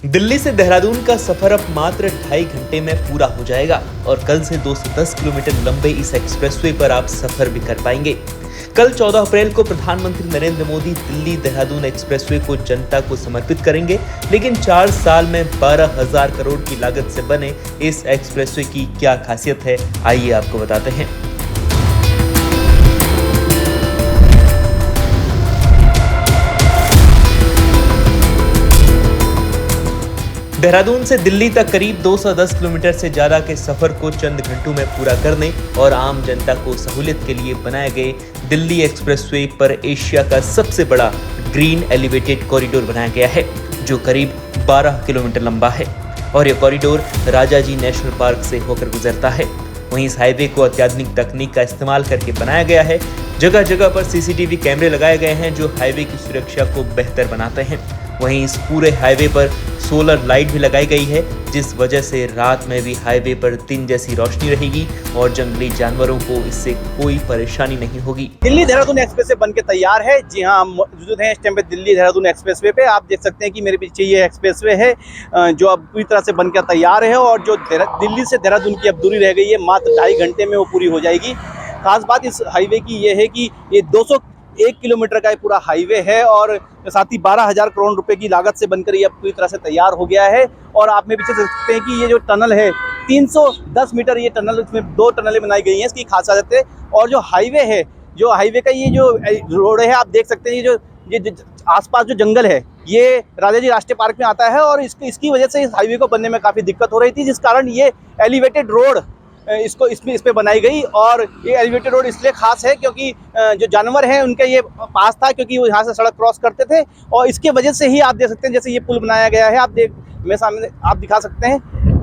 दिल्ली से देहरादून का सफर अब मात्र 2.5 घंटे में पूरा हो जाएगा और कल से 210 किलोमीटर लंबे इस एक्सप्रेसवे पर आप सफर भी कर पाएंगे। कल 14 अप्रैल को प्रधानमंत्री नरेंद्र मोदी दिल्ली देहरादून एक्सप्रेसवे को जनता को समर्पित करेंगे, लेकिन 4 साल में 12,000 करोड़ की लागत से बने इस एक्सप्रेसवे की क्या खासियत है, आइए आपको बताते हैं। देहरादून से दिल्ली तक करीब 210 किलोमीटर से ज्यादा के सफर को चंद घंटों में पूरा करने और आम जनता को सहूलियत के लिए बनाए गए दिल्ली एक्सप्रेसवे पर एशिया का सबसे बड़ा ग्रीन एलिवेटेड कॉरिडोर बनाया गया है, जो करीब 12 किलोमीटर लंबा है और यह कॉरिडोर राजाजी नेशनल पार्क से होकर गुजरता है। वहीं इस हाईवे को अत्याधुनिक तकनीक का इस्तेमाल करके बनाया गया है। जगह जगह पर सीसीटीवी कैमरे लगाए गए हैं जो हाईवे की सुरक्षा को बेहतर बनाते हैं। वहीं इस पूरे हाईवे पर सोलर लाइट भी लगाई गई है, जिस वजह से रात में भी हाईवे पर दिन जैसी रोशनी रहेगी और जंगली जानवरों को इससे कोई परेशानी नहीं होगी। दिल्ली देहरादून एक्सप्रेसवे बन के तैयार है। जी हाँ, हम मौजूद हैं इस टाइम पे दिल्ली देहरादून एक्सप्रेसवे पे। आप देख सकते हैं कि मेरे पीछे ये एक्सप्रेसवे है जो अब पूरी तरह से बनकर तैयार है और जो दिल्ली से देहरादून की अब दूरी रह गई है मात्र 2.5 घंटे में वो पूरी हो जाएगी। खास बात इस हाईवे की ये है कि ये 201 किलोमीटर का पूरा हाईवे है और साथ ही 12,000 करोड़ रुपए की लागत से बनकर ये पूरी तरह से तैयार हो गया है। और आप में पीछे देख सकते हैं कि ये जो टनल है 310 मीटर ये टनल, इसमें 2 टनलें बनाई गई हैं। इसकी खासियत है और जो हाईवे है, जो हाईवे का ये जो रोड है, आप देख सकते हैं ये आसपास जो जंगल है ये राजाजी राष्ट्रीय पार्क में आता है और इसकी वजह से इस हाईवे को बनने में काफ़ी दिक्कत हो रही थी, जिस कारण ये एलिवेटेड रोड इस पे बनाई गई। और ये एलिवेटेड रोड इसलिए खास है क्योंकि जो जानवर हैं उनके ये पास था, क्योंकि वो यहाँ से सड़क क्रॉस करते थे और इसके वजह से ही आप देख सकते हैं जैसे ये पुल बनाया गया है। मेरे सामने आप दिखा सकते हैं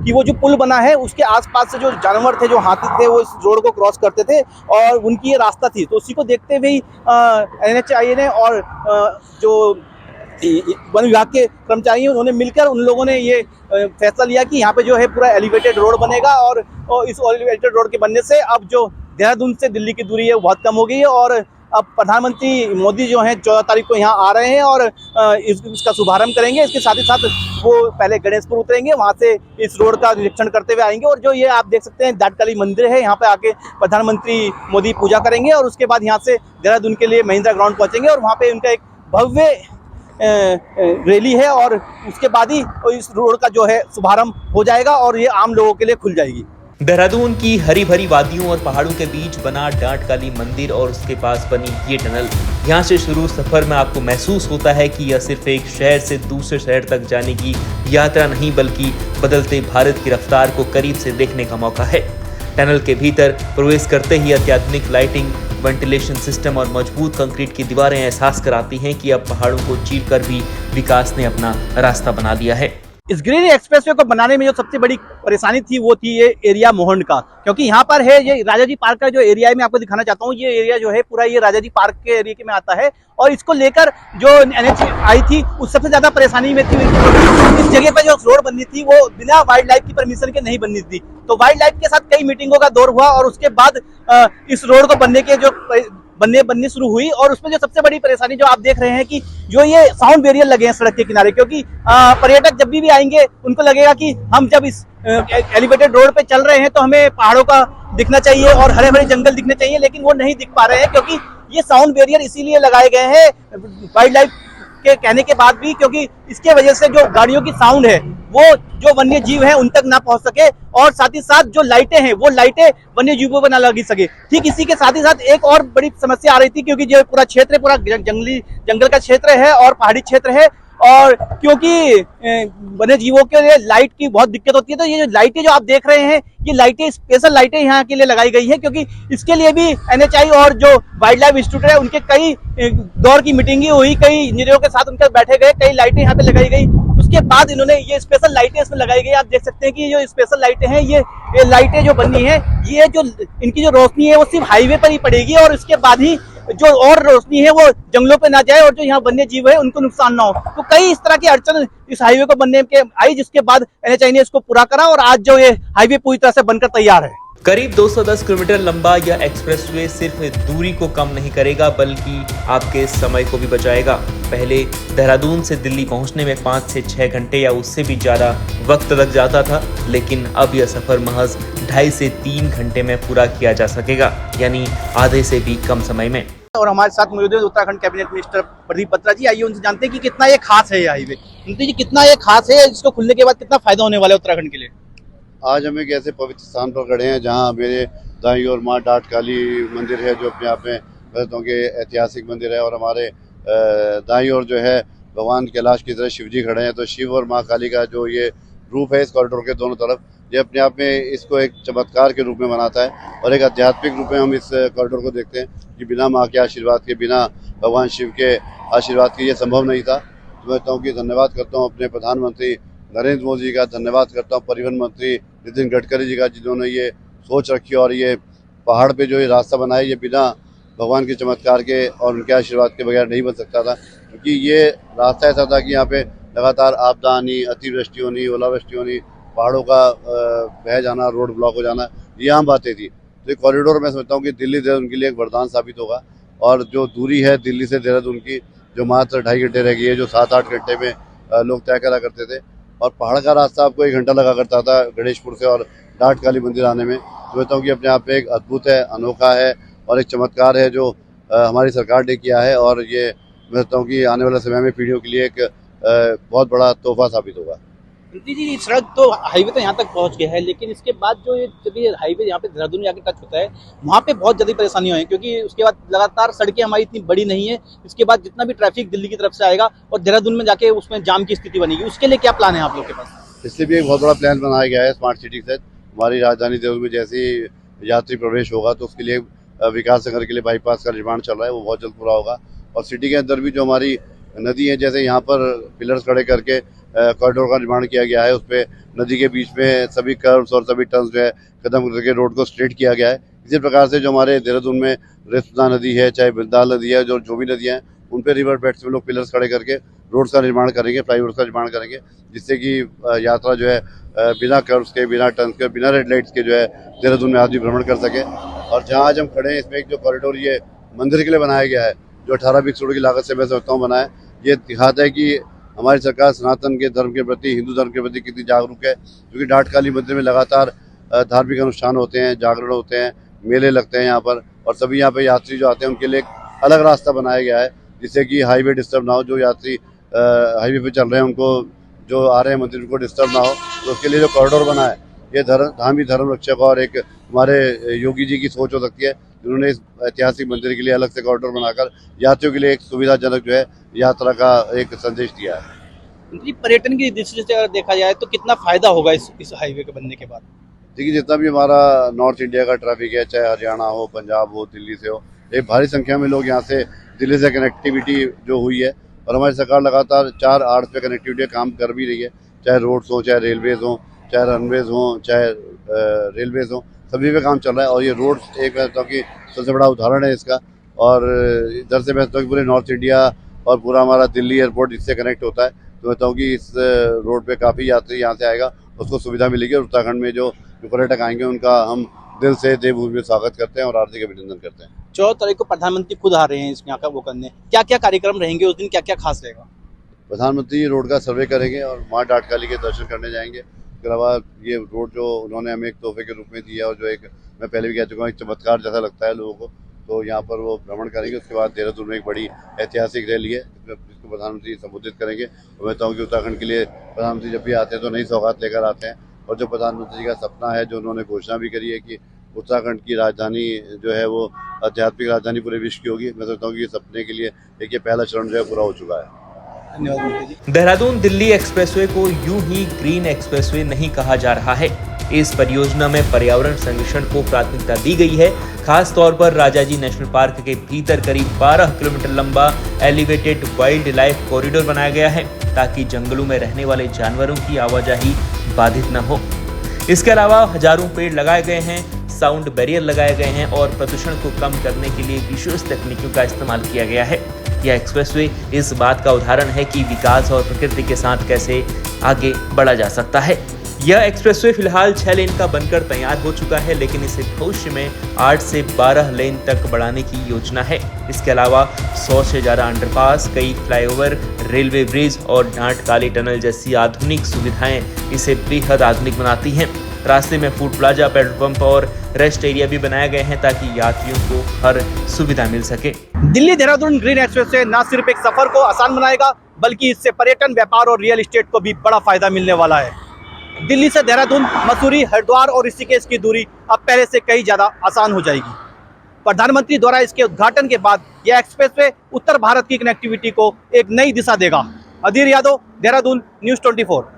कि वो जो पुल बना है उसके आसपास से जो जानवर थे, जो हाथी थे, वो इस रोड को क्रॉस करते थे और उनकी ये रास्ता थी। तो उसी को देखते हुए NHAI ने और जो वन विभाग के कर्मचारी उन्होंने मिलकर उन लोगों ने ये फैसला लिया कि यहाँ पे जो है पूरा एलिवेटेड रोड बनेगा और इस एलिवेटेड रोड के बनने से अब जो देहरादून से दिल्ली की दूरी है वो बहुत कम हो गई है। और अब प्रधानमंत्री मोदी जो हैं 14 तारीख को यहाँ आ रहे हैं और इसका शुभारंभ करेंगे। इसके साथ ही साथ वो पहले गणेशपुर उतरेंगे, वहाँ से इस रोड का निरीक्षण करते हुए आएंगे और जो ये आप देख सकते हैं दाटकाली मंदिर है, यहाँ पे आके प्रधानमंत्री मोदी पूजा करेंगे और उसके बाद यहाँ से देहरादून के लिए महिंद्रा ग्राउंड पहुँचेंगे और वहाँ पे उनका एक भव्य रैली है और उसके बाद ही इस रोड का जो है शुभारंभ हो जाएगा और ये आम लोगों के लिए खुल जाएगी। देहरादून की हरी भरी वादियों और पहाड़ों के बीच बना डाटकाली मंदिर और उसके पास बनी ये टनल, यहाँ से शुरू सफर में आपको महसूस होता है कि यह सिर्फ एक शहर से दूसरे शहर तक जाने की यात्रा नहीं, बल्कि बदलते भारत की रफ्तार को करीब से देखने का मौका है। टनल के भीतर प्रवेश करते ही अत्याधुनिक लाइटिंग, वेंटिलेशन सिस्टम और मजबूत कंक्रीट की दीवारें एहसास कराती हैं कि अब पहाड़ों को चीरकर भी विकास ने अपना रास्ता बना लिया है। इस ग्रीन एक्सप्रेसवे को बनाने में जो सबसे बड़ी परेशानी थी वो थी ये एरिया मोहन का, क्योंकि यहाँ पर है ये राजाजी पार्क का जो एरिया है, मैं आपको दिखाना चाहता हूँ। ये एरिया जो है पूरा ये राजाजी पार्क के एरिया में आता है और इसको लेकर जो NHAI थी उस सबसे ज्यादा परेशानी में थी। इस जगह पर जो रोड बननी थी वो बिना वाइल्ड लाइफ की परमिशन के नहीं बननी थी। तो वाइल्ड लाइफ के साथ कई मीटिंगों का दौर हुआ और उसके बाद इस रोड को बनने के जो बननी शुरू हुई। और उसमें जो सबसे बड़ी परेशानी जो आप देख रहे हैं कि जो ये साउंड बैरियर लगे हैं सड़क के किनारे, क्योंकि पर्यटक जब भी आएंगे उनको लगेगा कि हम जब इस एलिवेटेड रोड पे चल रहे हैं तो हमें पहाड़ों का दिखना चाहिए और हरे भरे जंगल दिखने चाहिए, लेकिन वो नहीं दिख पा रहे हैं क्योंकि ये साउंड बैरियर इसीलिए लगाए गए हैं वाइल्ड लाइफ के कहने के बाद भी, क्योंकि इसके वजह से जो गाड़ियों की साउंड है वो जो वन्य जीव है उन तक ना पहुंच सके और साथ ही साथ जो लाइटें हैं वो लाइटें वन्य जीवों पर ना लगी सके। ठीक इसी के साथ ही साथ एक और बड़ी समस्या आ रही थी, क्योंकि जो पूरा क्षेत्र पूरा जंगल का क्षेत्र है और पहाड़ी क्षेत्र है और क्योंकि वन्य जीवों के लिए लाइट की बहुत दिक्कत होती है। तो ये जो लाइटें जो आप देख रहे हैं ये लाइटें स्पेशल लाइटें यहाँ के लिए लगाई गई है, क्योंकि इसके लिए भी NHAI और जो वाइल्ड लाइफ इंस्टीट्यूट है उनके कई दौर की मीटिंग हुई, कई इंजीनियरों के साथ उनके बैठे गए, कई लाइटें यहाँ पे लगाई गई। उसके बाद इन्होंने ये स्पेशल लाइटें इसमें लगाई गई। आप देख सकते हैं कि जो स्पेशल लाइटें हैं ये लाइटें जो बनी है ये जो इनकी जो रोशनी है वो सिर्फ हाईवे पर ही पड़ेगी और इसके बाद ही जो और रोशनी है वो जंगलों पे ना जाए और जो यहाँ वन्य जीव है उनको नुकसान ना हो। तो कई इस तरह की अड़चन इस हाईवे को बनने के आई, जिसके बाद NHAI ने इसको पूरा करा और आज जो ये हाईवे पूरी तरह से बनकर तैयार है। करीब 210 किलोमीटर लंबा यह एक्सप्रेसवे सिर्फ दूरी को कम नहीं करेगा बल्कि आपके समय को भी बचाएगा। पहले देहरादून से दिल्ली पहुंचने में 5 से 6 घंटे या उससे भी ज़्यादा वक्त लग जाता था, लेकिन अब यह सफ़र महज 2.5 से 3 घंटे में पूरा किया जा सकेगा, यानी आधे से भी कम समय में। और हमारे साथ मौजूद है उत्तराखंड कैबिनेट मिनिस्टर प्रदीप बत्रा जी। आइए उनसे जानते हैं कि कितना ये खास है ये हाईवे। जी, कितना ये खास है, इसको खुलने के बाद कितना फायदा होने वाला है उत्तराखंड के लिए? आज हम एक ऐसे पवित्र स्थान पर खड़े हैं जहां मेरे दाईं ओर माँ डाट काली मंदिर है, जो अपने आप में भक्तों के ऐतिहासिक मंदिर है, और हमारे दाईं ओर जो है भगवान कैलाश की तरह शिव जी खड़े हैं। तो शिव और माँ काली का जो ये रूप है इस कॉरिडोर के दोनों तरफ, ये अपने आप में इसको एक चमत्कार के रूप में बनाता है और एक आध्यात्मिक रूप में हम इस कॉरिडोर को देखते हैं कि बिना माँ के आशीर्वाद के, बिना भगवान शिव के आशीर्वाद के ये संभव नहीं था। तो मैं कहता हूँ कि धन्यवाद करता हूँ अपने प्रधानमंत्री नरेंद्र मोदी जी का, धन्यवाद करता हूँ परिवहन मंत्री नितिन गडकरी जी का, जिन्होंने ये सोच रखी और ये पहाड़ पे जो ये रास्ता बनाया ये बिना भगवान के चमत्कार के और उनके आशीर्वाद के बगैर नहीं बन सकता था, क्योंकि ये रास्ता ऐसा था कि यहाँ पे लगातार आपदा आनी, अतिवृष्टि होनी, ओलावृष्टि होनी, पहाड़ों का बह जाना, रोड ब्लॉक हो जाना, ये आम बातें थी। तो ये कॉरिडोर मैं समझता हूँ कि दिल्ली देहरादून के लिए एक वरदान साबित होगा। और जो दूरी है दिल्ली से देहरादून की, जो मात्र 2.5 घंटे रह गई है, जो 7-8 घंटे में लोग तय करा करते थे, और पहाड़ का रास्ता आपको 1 घंटा लगा करता था गणेशपुर से और डाट काली मंदिर आने में। तो कहता हूँ कि अपने आप में एक अद्भुत है, अनोखा है और एक चमत्कार है जो हमारी सरकार ने किया है, और ये मैं कहता हूँ कि आने वाले समय में पीढ़ियों के लिए एक बहुत बड़ा तोहफा साबित होगा। जी, सड़क तो हाईवे तो यहाँ तक पहुँच गया है, लेकिन इसके बाद जो जब ये हाईवे यहाँ पे देहरादून में आके टच होता है, वहाँ पे बहुत ज़्यादा परेशानियाँ हैं, क्योंकि उसके बाद लगातार सड़कें हमारी इतनी बड़ी नहीं है। इसके बाद जितना भी ट्रैफिक दिल्ली की तरफ से आएगा और देहरादून में जाके उसमें जाम की स्थिति बनेगी, उसके लिए क्या प्लान है आप लोग के पास? इसलिए भी एक बहुत बड़ा प्लान बनाया गया है स्मार्ट सिटी के तहत। हमारी राजधानी देहरादून में जैसे ही यात्री प्रवेश होगा तो उसके लिए विकास नगर के लिए बाईपास का निर्माण चल रहा है, वो बहुत जल्द पूरा होगा। और सिटी के अंदर भी जो हमारी नदी है, जैसे यहाँ पर पिलर्स खड़े करके कॉरिडोर का निर्माण किया गया है, उस पर नदी के बीच में सभी कर्व्स और सभी टर्न्स जो है खत्म करके रोड को स्ट्रेट किया गया है। इसी प्रकार से जो हमारे देहरादून में रेस्तुना नदी है, चाहे बिंदाल नदी है, जो भी नदियाँ हैं, उन पर रिवर बेड्स में लोग पिलर्स खड़े करके रोड्स का निर्माण करेंगे, फ्लाईओवर्स का निर्माण करेंगे, जिससे कि यात्रा जो है बिना कर्व्स के, बिना टर्न्स के, बिना रेड लाइट्स के जो है देहरादून में आदमी भ्रमण कर सके। और जहाँ आज हम खड़े हैं, इसमें एक जो कॉरिडोर ये मंदिर के लिए बनाया गया है, जो 18-20 करोड़ की लागत से मैं समझता हूँ बना है, ये दिखाता है कि हमारी सरकार सनातन के धर्म के प्रति, हिंदू धर्म के प्रति कितनी जागरूक है। क्योंकि डाट काली मंदिर में लगातार धार्मिक अनुष्ठान होते हैं, जागरण होते हैं, मेले लगते हैं यहाँ पर, और सभी यहाँ पे यात्री जो आते हैं उनके लिए एक अलग रास्ता बनाया गया है, जिससे कि हाईवे डिस्टर्ब ना हो। जो यात्री हाईवे पे चल रहे हैं उनको, जो आ रहे हैं मंदिर, उनको डिस्टर्ब ना हो, तो उसके लिए जो कॉरिडोर बना है, ये धामी धर्म रक्षक और एक हमारे योगी जी की सोच हो सकती है, जिन्होंने इस ऐतिहासिक मंदिर के लिए अलग से कॉरिडोर बनाकर यात्रियों के लिए एक सुविधाजनक जो है यात्रा का एक संदेश दिया है। जी, पर्यटन की दृष्टि से अगर देखा जाए तो कितना फायदा होगा इस हाईवे के बनने के बाद? देखिए, जितना भी हमारा नॉर्थ इंडिया का ट्रैफिक है, चाहे हरियाणा हो, पंजाब हो, दिल्ली से हो, एक भारी संख्या में लोग यहाँ से दिल्ली से कनेक्टिविटी जो हुई है, और हमारी सरकार लगातार 4 आर्ट्स पे कनेक्टिविटी काम कर भी रही है, चाहे रोड्स हो, चाहे रेलवेज हो, चाहे रनवेज हो, चाहे रेलवेज हो, सभी पे काम चल रहा है। और ये रोड्स एक मैं कहता हूँ कि सबसे बड़ा उदाहरण है इसका। और इधर से मैं कहता हूँ कि पूरे नॉर्थ इंडिया और पूरा हमारा दिल्ली एयरपोर्ट इससे कनेक्ट होता है, तो मैं कहता हूँ कि इस रोड पे काफ़ी यात्री यहाँ से आएगा, उसको सुविधा मिलेगी। और उत्तराखंड में जो पर्यटक आएंगे उनका हम दिल से देवभूमि में स्वागत करते हैं और हार्दिक अभिनंदन करते हैं। 14 तारीख को प्रधानमंत्री खुद आ रहे हैं इसमें आकर वो करने, क्या क्या कार्यक्रम रहेंगे उस दिन, क्या क्या खास रहेगा? प्रधानमंत्री रोड का सर्वे करेंगे और माँ डाट काली के दर्शन करने जाएंगे। इसके अलावा ये रोड जो उन्होंने हमें एक तोहफे के रूप में दिया, और जो एक मैं पहले भी कह चुका हूँ, एक चमत्कार जैसा लगता है लोगों को, तो यहाँ पर वो भ्रमण करेंगे। उसके बाद देहरादून में एक बड़ी ऐतिहासिक रैली है जिसको प्रधानमंत्री संबोधित करेंगे। तो मैं कहता हूँ कि उत्तराखंड के लिए प्रधानमंत्री जब भी आते हैं तो नई सौगात लेकर आते हैं, और जो प्रधानमंत्री का सपना है, जो उन्होंने घोषणा भी करी है कि उत्तराखंड की राजधानी जो है वो आध्यात्मिक राजधानी पूरे विश्व की होगी, मैं सोचता हूँ कि ये सपने के लिए एक ये पहला चरण जो है पूरा हो चुका है। देहरादून दिल्ली एक्सप्रेसवे को यूं ही ग्रीन एक्सप्रेसवे नहीं कहा जा रहा है। इस परियोजना में पर्यावरण संरक्षण को प्राथमिकता दी गई है। खास तौर पर राजाजी नेशनल पार्क के भीतर करीब 12 किलोमीटर लंबा एलिवेटेड वाइल्ड लाइफ कॉरिडोर बनाया गया है, ताकि जंगलों में रहने वाले जानवरों की आवाजाही बाधित न हो। इसके अलावा हजारों पेड़ लगाए गए हैं, साउंड बैरियर लगाए गए हैं और प्रदूषण को कम करने के लिए विशेष तकनीकों का इस्तेमाल किया गया है। यह एक्सप्रेसवे इस बात का उदाहरण है कि विकास और प्रकृति के साथ कैसे आगे बढ़ा जा सकता है। यह एक्सप्रेसवे फिलहाल 6 लेन का बनकर तैयार हो चुका है, लेकिन इसे भविष्य में 8 से 12 लेन तक बढ़ाने की योजना है। इसके अलावा 100 से ज्यादा अंडरपास, कई फ्लाईओवर, रेलवे ब्रिज और डांट काली टनल जैसी आधुनिक सुविधाएं इसे बेहद आधुनिक बनाती हैं। रास्ते में फूड प्लाजा, पेट्रोल पंप और रेस्ट एरिया भी बनाए गए हैं ताकि यात्रियों को हर सुविधा मिल सके। दिल्ली देहरादून ग्रीन एक्सप्रेसवे न सिर्फ एक सफर को आसान बनाएगा, बल्कि इससे पर्यटन, व्यापार और रियल एस्टेट को भी बड़ा फायदा मिलने वाला है। दिल्ली से देहरादून, मसूरी, हरिद्वार और ऋषिकेश की दूरी अब पहले से कई ज़्यादा आसान हो जाएगी। प्रधानमंत्री द्वारा इसके उद्घाटन के बाद यह एक्सप्रेसवे उत्तर भारत की कनेक्टिविटी को एक नई दिशा देगा। अधीर यादव, देहरादून, न्यूज़ 24।